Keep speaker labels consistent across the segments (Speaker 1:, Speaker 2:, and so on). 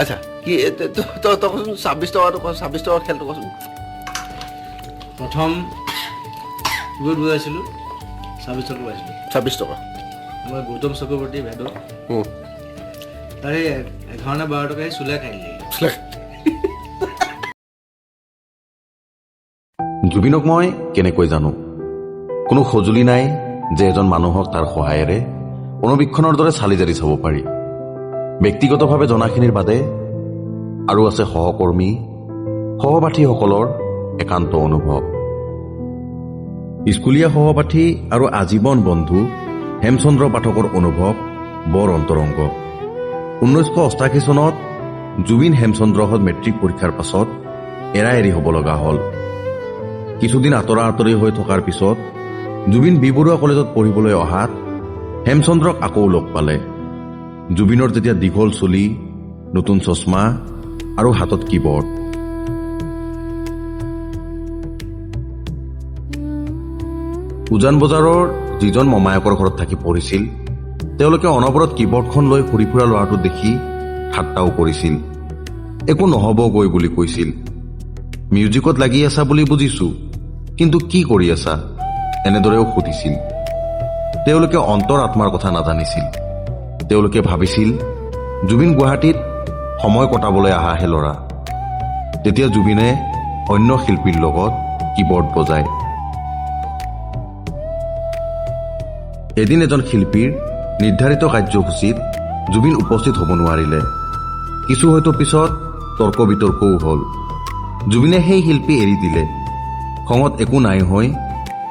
Speaker 1: আচ্ছা কি তই কচোন 26 টকাটো ক 26 টকাৰ খেলটো কচোন
Speaker 2: প্ৰথম গোট বুজাইছিলোঁ 26 টকা পাইছিলোঁ
Speaker 1: 26 টকা
Speaker 2: মই গৌতম চক্ৰৱৰ্তী ভেদত তাৰে 11 নে 12 টকাই চুলাই খাই দিলে
Speaker 3: জুবিনক মই কেনেকৈ জানো কোনো সঁজুলি নাই যে এজন মানুহক তাৰ সহায়েৰে অনুবীক্ষণৰ দৰে চালি জাৰি চাব পাৰি ব্যক্তিগতভাৱে জনাখিনিৰ বাদে আৰু আছে সহকৰ্মী সহপাঠীসকলৰ একান্ত অনুভৱ স্কুলীয়া সহপাঠী আৰু আজীৱন বন্ধু হেমচন্দ্ৰ পাঠকৰ অনুভৱ বৰ অন্তৰংগ 1988 চনত জুবিন হেমচন্দ্ৰহঁত মেট্ৰিক পৰীক্ষাৰ পাছত এৰা এৰি হ'ব লগা হ'ল কিছুদিন আঁতৰা আঁতৰি হৈ থকাৰ পিছত জুবিন বি বৰুৱা কলেজত পঢ়িবলৈ অহাত হেমচন্দ্ৰক আকৌ লগ পালে জুবিনৰ যেতিয়া দীঘল চুলি নতুন চশমা আৰু হাতত কীবৰ্ড উজান বজাৰৰ যিজন মমায়কৰ ঘৰত থাকি পঢ়িছিল তেওঁলোকে অনবৰত কীবৰ্ডখন লৈ ঘূৰি ফুৰা ল'ৰাটো দেখি ঠাট্টাও কৰিছিল একো নহ'বগৈ বুলি কৈছিল মিউজিকত লাগি আছা বুলি বুজিছো কিন্তু কি কৰি আছা এনেদৰেও সুধিছিল তেওঁলোকে অন্তৰ আত্মাৰ কথা নাজানিছিল তেওঁলোকে ভাবিছিল জুবিন গুৱাহাটীত সময় কটাবলৈ আহাহে ল'ৰা তেতিয়া জুবিনে অন্য শিল্পীৰ লগত কীবৰ্ড বজায় এদিন এজন শিল্পীৰ নিৰ্ধাৰিত কাৰ্যসূচীত জুবিন উপস্থিত হ'ব নোৱাৰিলে কিছু হয়তো পিছত তৰ্ক বিতৰ্কও হ'ল জুবিনে সেই শিল্পী এৰি দিলে খঙত একো নাই হৈ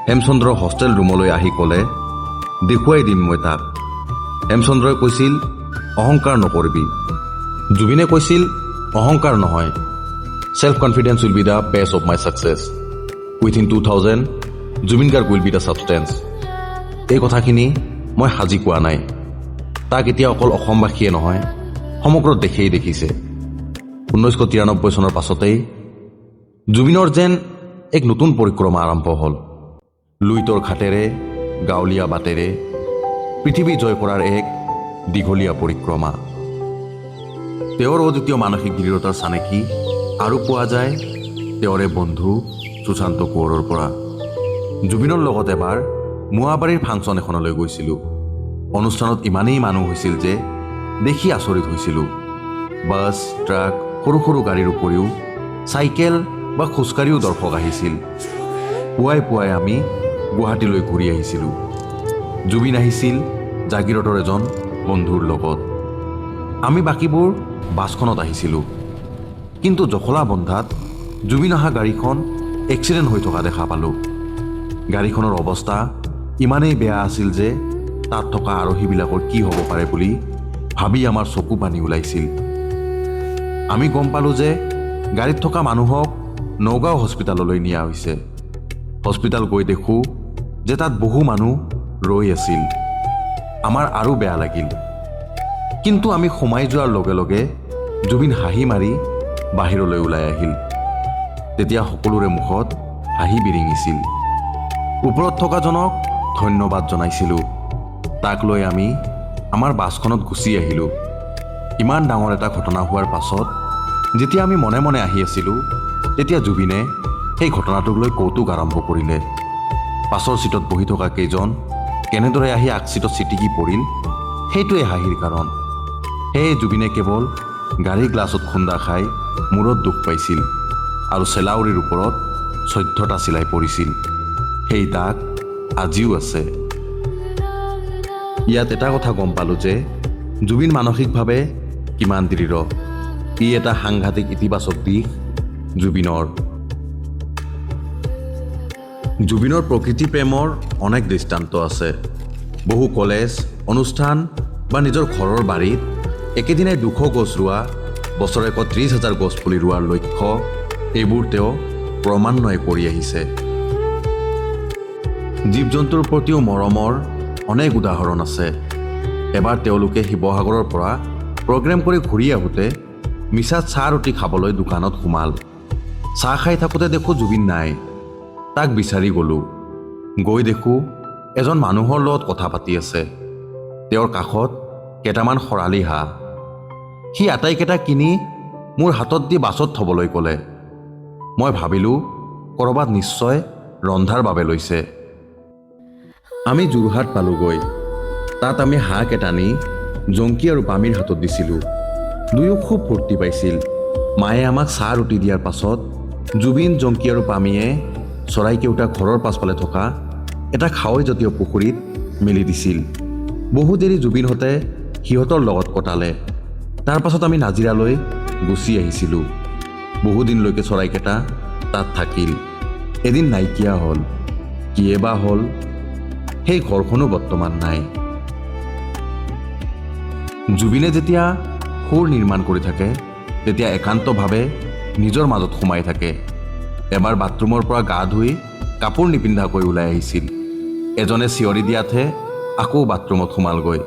Speaker 3: হেমচন্দ্ৰ হোষ্টেল ৰুমলৈ আহি ক'লে দেখুৱাই দিম মই তাক হেমচন্দ্ৰই কৈছিল অহংকাৰ নকৰিবি জুবিনে কৈছিল অহংকাৰ নহয় self confidence will be the base of my success within 2000 Zubeen Garg will be the substance এই কথাখিনি মই সাজি কোৱা নাই তাক এতিয়া অকল অসমবাসীয়ে নহয় সমগ্ৰ দেশেই দেখিছে 1993 চনৰ পাছতেই জুবিনৰ যেন এক নতুন পৰিক্ৰমা আৰম্ভ হ'ল লুইতৰ ঘাটেৰে গাঁৱলীয়া বাটেৰে পৃথিৱী জয় কৰাৰ এক দীঘলীয়া পৰিক্ৰমা তেওঁৰ অদ্বিতীয় মানসিক দৃঢ়তাৰ চানেকি আৰু পোৱা যায় তেওঁৰে বন্ধু সুশান্ত কোঁৱৰৰ পৰা জুবিনৰ লগত এবাৰ মোৱাবাৰীৰ ফাংচন এখনলৈ গৈছিলোঁ অনুষ্ঠানত ইমানেই মানুহ হৈছিল যে দেখি আচৰিত হৈছিলোঁ বাছ ট্ৰাক সৰু সৰু গাড়ীৰ উপৰিও চাইকেল বা খোজকাঢ়িও দৰ্শক আহিছিল পুৱাই পুৱাই আমি গুৱাহাটীলৈ ঘূৰি আহিছিলোঁ জুবিন আহিছিল জাগিৰোডৰ এজন বন্ধুৰ লগত আমি বাকীবোৰ বাছখনত আহিছিলোঁ কিন্তু জখলা বন্ধাত জুবিন অহা গাড়ীখন এক্সিডেণ্ট হৈ থকা দেখা পালোঁ গাড়ীখনৰ অৱস্থা ইমানেই বেয়া আছিল যে তাত থকা আৰোহীবিলাকৰ কি হ'ব পাৰে বুলি ভাবি আমাৰ চকু পানী ওলাইছিল আমি গম পালোঁ যে গাড়ীত থকা মানুহক নগাঁও হস্পিটাললৈ নিয়া হৈছে হস্পিটাল গৈ দেখোঁ যে তাত বহু মানুহ ৰৈ আছিল আমাৰ আৰু বেয়া লাগিল কিন্তু আমি সোমাই যোৱাৰ লগে লগে জুবিন হাঁহি মাৰি বাহিৰলৈ ওলাই আহিল তেতিয়া সকলোৰে মুখত হাঁহি বিৰিঙিছিল ওপৰত থকাজনক ধন্যবাদ জনাইছিলোঁ তাক লৈ আমি আমাৰ বাছখনত গুচি আহিলোঁ ইমান ডাঙৰ এটা ঘটনা হোৱাৰ পাছত যেতিয়া আমি মনে মনে আহি আছিলোঁ তেতিয়া জুবিনে সেই ঘটনাটোক লৈ কৌতুক আৰম্ভ কৰিলে পাছৰ চিটত বহি থকা কেইজন কেনেদৰে আহি আগ চিটত চিটিকি পৰিল সেইটোৱে হাঁহিৰ কাৰণ সেয়ে জুবিনে কেৱল গাড়ী গ্লাছত খুন্দা খাই মূৰত দুখ পাইছিল আৰু চেলাউৰিৰ ওপৰত 14টা চিলাই পৰিছিল সেই দাগ আজিও আছে ইয়াত এটা কথা গম পালোঁ যে জুবিন মানসিকভাৱে কিমান দৃঢ় ই এটা সাংঘাতিক ইতিবাচক দিশ জুবিনৰ প্ৰকৃতি প্ৰেমৰ অনেক দৃষ্টান্ত আছে বহু কলেজ অনুষ্ঠান বা নিজৰ ঘৰৰ বাৰীত একেদিনাই 200 গছ ৰোৱা বছৰেকত 30,000 গছ পুলি ৰোৱাৰ লক্ষ্য এইবোৰ তেওঁ ক্ৰমান্বয়ে কৰি আহিছে জীৱ জন্তুৰ প্ৰতিও মৰমৰ অনেক উদাহৰণ আছে এবাৰ তেওঁলোকে শিৱসাগৰৰ পৰা প্ৰগ্ৰেম কৰি ঘূৰি আহোঁতে মিছাত চাহ ৰুটি খাবলৈ দোকানত সোমাল চাহ খাই থাকোঁতে দেখোঁ জুবিন নাই তাক বিচাৰি গ'লোঁ গৈ দেখোঁ এজন মানুহৰ লগত কথা পাতি আছে তেওঁৰ কাষত কেইটামান খৰালি হাঁহ সি আটাইকেইটা কিনি মোৰ হাতত দি বাছত থ'বলৈ ক'লে। মই ভাবিলোঁ ক'ৰবাত নিশ্চয় ৰন্ধাৰ বাবে লৈছে। আমি যোৰহাট পালোগৈ। তাত আমি হাঁহকেইটা নি জংকী আৰু পামীৰ হাতত দিছিলোঁ। দুয়ো খুব ফূৰ্তি পাইছিল। মায়ে আমাক চাহ ৰুটি দিয়াৰ পাছত জুবিন, জংকী আৰু পামীয়ে চৰাইকেইটা ঘৰৰ পাছফালে থকা এটা খাৱৈজাতীয় পুখুৰীত মেলি দিছিল। বহু দেৰি জুবিনহঁতে সিহঁতৰ লগত কটালে। তাৰ পাছত আমি নাজিৰালৈ গুচি আহিছিলোঁ। বহুদিনলৈকে চৰাইকেইটা তাত থাকিল। এদিন নাইকিয়া হ'ল। কিয়ে বা হ'ল, সেই ঘৰখনো বৰ্তমান নাই। জুবিনে যেতিয়া সুৰ নিৰ্মাণ কৰি থাকে তেতিয়া একান্তভাৱে নিজৰ মাজত সোমাই থাকে। এবাৰ বাথৰুমৰ পৰা গা ধুই কাপোৰ নিপিন্ধাকৈ ওলাই আহিছিল। এজনে চিঞৰি দিয়াতহে আকৌ বাথৰুমত সোমালগৈ।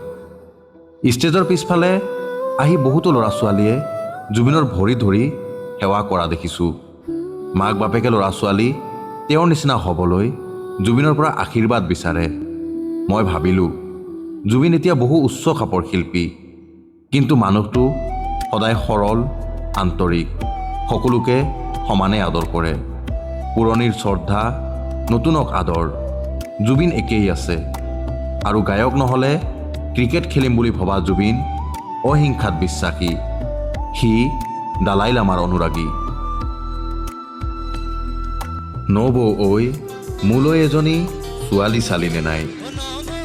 Speaker 3: ষ্টেজৰ পিছফালে আহি বহুতো ল'ৰা ছোৱালীয়ে জুবিনৰ ভৰি ধৰি সেৱা কৰা দেখিছোঁ। মাক বাপেকে ল'ৰা ছোৱালী তেওঁৰ নিচিনা হ'বলৈ জুবিনৰ পৰা আশীৰ্বাদ বিচাৰে। মই ভাবিলোঁ জুবিন এতিয়া বহু উচ্চ খাপৰ শিল্পী, কিন্তু মানুহটো সদায় সৰল, আন্তৰিক, সকলোকে সমানে আদৰ কৰে। পুৰণিৰ শ্ৰদ্ধা, নতুনক আদৰ। জুবিন একেই আছে। আৰু গায়ক নহ'লে ক্ৰিকেট খেলিম বুলি ভবা জুবিন অহিংসাত বিশ্বাসী। সি দালাই লামাৰ অনুৰাগী। নবৌ ঐ মোলৈ এজনী ছোৱালী চালিনে নাই,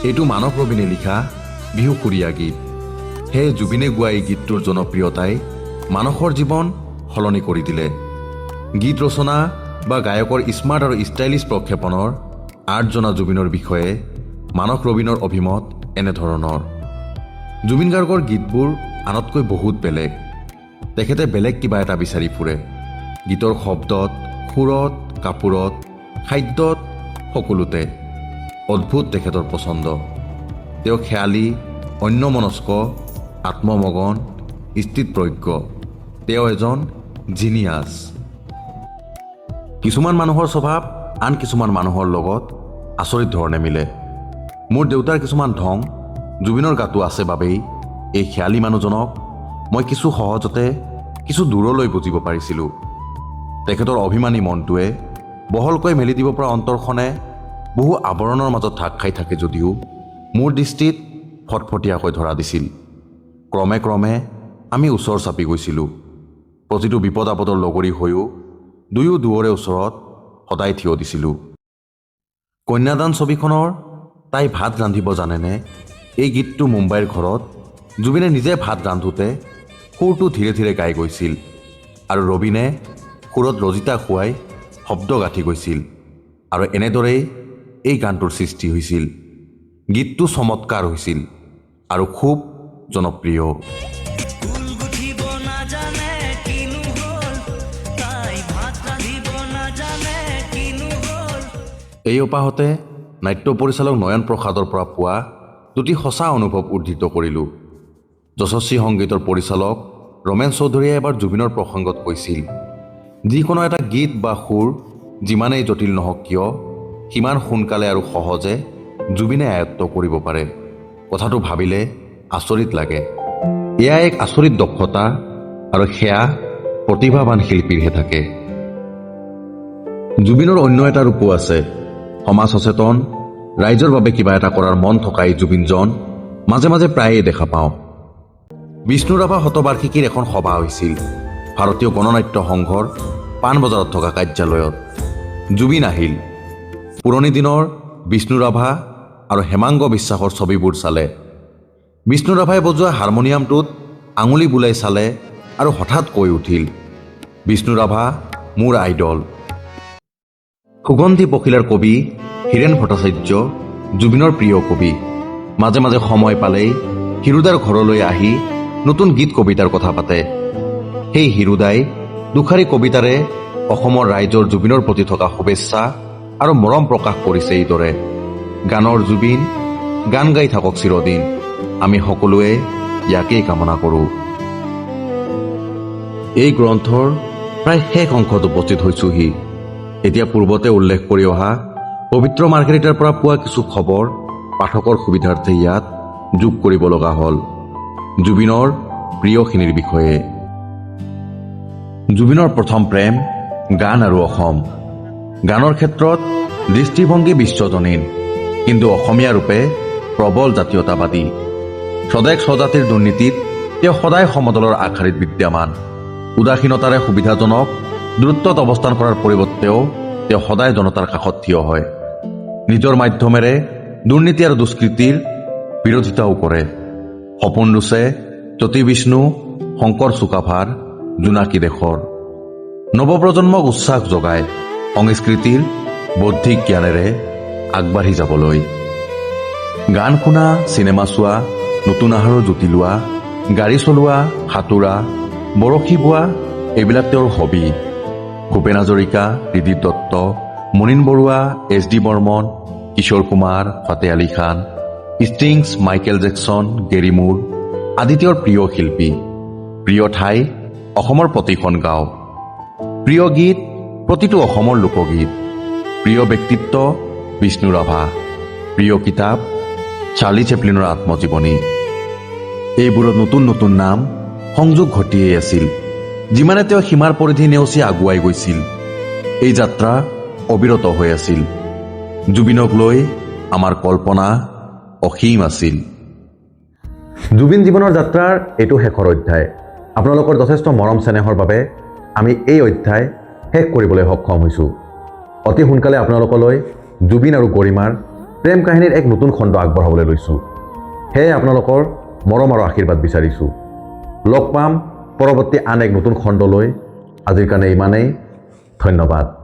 Speaker 3: এইটো মানস ৰবিনে লিখা বিহুসুৰীয়া গীত। সেয়ে জুবিনে গোৱা এই গীতটোৰ জনপ্ৰিয়তাই মানসৰ জীৱন সলনি কৰি দিলে। গীত ৰচনা বা গায়কৰ স্মাৰ্ট আৰু ষ্টাইলিছ প্ৰক্ষেপণৰ আৰ্ট জনা জুবিনৰ বিষয়ে মানস ৰবিনৰ অভিমত এনেধৰণৰ। জুবিন গাৰ্গৰ গীতবোৰ আনতকৈ বহুত বেলেগ। তেখেতে বেলেগ কিবা এটা বিচাৰি ফুৰে। গীতৰ শব্দত, সুৰত, কাপোৰত, খাদ্যত, সকলোতে। অদ্ভুত তেখেতৰ পচন্দ। তেওঁ খেয়ালী, অন্যমনস্ক, আত্মমগন, স্থিতপ্ৰজ্ঞ। তেওঁ এজন জিনিয়াছ। কিছুমান মানুহৰ স্বভাৱ আন কিছুমান মানুহৰ লগত আচৰিত ধৰণে মিলে। মোৰ দেউতাৰ কিছুমান ঢং জুবিনৰ গাতো আছে বাবেই এই খেয়ালী মানুহজনক মই কিছু সহজতে, কিছু দূৰলৈ বুজিব পাৰিছিলোঁ। তেখেতৰ অভিমানী মনটোৱে বহলকৈ মেলি দিব পৰা অন্তৰখনে বহু আৱৰণৰ মাজত ঢাক খাই থাকে যদিও মোৰ দৃষ্টিত ফটফটীয়াকৈ ধৰা দিছিল। ক্ৰমে ক্ৰমে আমি ওচৰ চাপি গৈছিলোঁ। প্ৰতিটো বিপদ আপদৰ লগৰী হৈও দুয়ো দুৱৰে ওচৰত সদায় থিয় দিছিলোঁ। কন্যাদান ছবিখনৰ তাই ভাত ৰান্ধিব জানেনে এই গীতটো মুম্বাইৰ ঘৰত জুবিনে নিজে ভাত ৰান্ধোতে সুৰটো ধীৰে ধীৰে গাই গৈছিল আৰু ৰবীনে সুৰত ৰজিতা খুৱাই শব্দ গাঁঠি গৈছিল। আৰু এনেদৰেই এই গানটোৰ সৃষ্টি হৈছিল। গীতটো চমৎকাৰ হৈছিল আৰু খুব জনপ্ৰিয়। এই অপাহতে নাট্য পৰিচালক নয়ন প্ৰসাদৰ পৰা পোৱা দুটি সঁচা অনুভৱ উদ্ধৃত কৰিলোঁ। যশস্বী সংগীতৰ পৰিচালক ৰমেন চৌধুৰীয়ে এবাৰ জুবিনৰ প্ৰসংগত কৈছিল, যিকোনো এটা গীত বা সুৰ যিমানেই জটিল নহওক কিয় সিমান সোনকালে আৰু সহজে জুবিনে আয়ত্ব কৰিব পাৰে। কথাটো ভাবিলে আচৰিত লাগে। এয়া এক আচৰিত দক্ষতা আৰু সেয়া প্ৰতিভাৱান শিল্পীৰহে থাকে। জুবিনৰ অন্য এটা ৰূপো আছে। সমাজ সচেতন, ৰাইজৰ বাবে কিবা এটা কৰাৰ মন থকা এই জুবিনজন মাজে মাজে প্ৰায়ে দেখা পাওঁ। বিষ্ণু ৰাভা শতবাৰ্ষিকীৰ এখন সভা হৈছিল ভাৰতীয় গণনাট্য সংঘৰ পাণবজাৰত থকা কাৰ্যালয়ত। জুবিন আহিল। পুৰণি দিনৰ বিষ্ণু ৰাভা আৰু হেমাংগ বিশ্বাসৰ ছবিবোৰ চালে। বিষ্ণু ৰাভাই বজোৱা হাৰমনিয়ামটোত আঙুলি বুলাই চালে আৰু হঠাৎ কৈ উঠিল, বিষ্ণু ৰাভা মোৰ আইডল। সুগন্ধি পখিলাৰ কবি হীৰেণ ভট্টাচাৰ্য জুবিনৰ প্ৰিয় কবি। মাজে মাজে সময় পালেই হিৰুদাৰ ঘৰলৈ আহি নতুন গীত কবিতাৰ কথা পাতে। সেই হিৰুদাই দুখাৰী কবিতাৰে অসমৰ ৰাইজৰ জুবিনৰ প্ৰতি থকা শুভেচ্ছা আৰু মৰম প্ৰকাশ কৰিছে এইদৰে, গানৰ জুবিন গান গাই থাকক চিৰদিন, আমি সকলোৱে ইয়াকেই কামনা কৰোঁ। এই গ্ৰন্থৰ প্ৰায় শেষ অংশত উপস্থিত হৈছোহি। এতিয়া পূৰ্বতে উল্লেখ কৰি অহা পবিত্ৰ মাৰ্ঘেৰিটাৰ পৰা পোৱা কিছু খবৰ পাঠকৰ সুবিধাৰ্থে ইয়াত যোগ কৰিব লগা হ'ল। জুবিনৰ প্ৰিয়খিনিৰ বিষয়ে। জুবিনৰ প্ৰথম প্ৰেম গান আৰু অসম। গানৰ ক্ষেত্ৰত দৃষ্টিভংগী বিশ্বজনীন, কিন্তু অসমীয়া ৰূপে প্ৰবল জাতীয়তাবাদী। স্বদেশ স্বজাতিৰ দুৰ্নীতিত তেওঁ সদায় সমদলৰ আগশাৰীত বিদ্যমান। উদাসীনতাৰে সুবিধাজনক দ্ৰুতত অৱস্থান কৰাৰ পৰিৱৰ্তেও তেওঁ সদায় জনতাৰ কাষত থিয় হয়। নিজৰ মাধ্যমেৰে দুৰ্নীতি আৰু দুষ্কৃতিৰ বিৰোধিতাও কৰে। সপোন ৰুচে জ্যোতি বিষ্ণু, শংকৰ চুকাফাৰ, জোনাকী দেশৰ। নৱপ্ৰজন্মক উচ্ছ্বাস যোগায় সংস্কৃতিৰ বৌদ্ধিক জ্ঞানেৰে আগবাঢ়ি যাবলৈ। গান শুনা, চিনেমা চোৱা, নতুন আহাৰৰ জুতি লোৱা, গাড়ী চলোৱা, সাঁতোৰা, বৰশী বোৱা এইবিলাক তেওঁৰ হবি। ভূপেন হাজৰিকা, ত্ৰিদীপ দত্ত, মুনীন বৰুৱা, এছ.ডি. বৰ্মন, কিশোৰ কুমাৰ, ফাতে Ali Khan, ষ্টিংছ, Michael Jackson, Gary মুৰ আদি তেওঁৰ প্ৰিয় শিল্পী। প্ৰিয় ঠাই অসমৰ প্ৰতিখন গাঁও। প্ৰিয় গীত প্ৰতিটো অসমৰ লোকগীত। প্ৰিয় ব্যক্তিত্ব বিষ্ণু ৰাভা। প্ৰিয় কিতাপ চাৰ্লি চেপলিনৰ আত্মজীৱনী। এইবোৰত নতুন নতুন নাম সংযোগ ঘটিয়েই আছিল। যিমানে তেওঁ সীমাৰ পৰিধি নেওচি আগুৱাই গৈছিল, এই যাত্ৰা অবিৰত হৈ আছিল। জুবিনক লৈ আমাৰ কল্পনা অসীম আছিল। জুবিন জীৱনৰ যাত্ৰাৰ এইটো শেষৰ অধ্যায়। আপোনালোকৰ যথেষ্ট মৰম চেনেহৰ বাবে আমি এই অধ্যায় শেষ কৰিবলৈ সক্ষম হৈছোঁ। অতি সোনকালে আপোনালোকলৈ জুবিন আৰু গৰিমাৰ প্ৰেম কাহিনীৰ এক নতুন খণ্ড আগবঢ়াবলৈ লৈছোঁ। সেয়ে আপোনালোকৰ মৰম আৰু আশীৰ্বাদ বিচাৰিছোঁ। লগ পাম পৰৱৰ্তী আন এক নতুন খণ্ডলৈ। আজিৰ কাৰণে ইমানেই। ধন্যবাদ।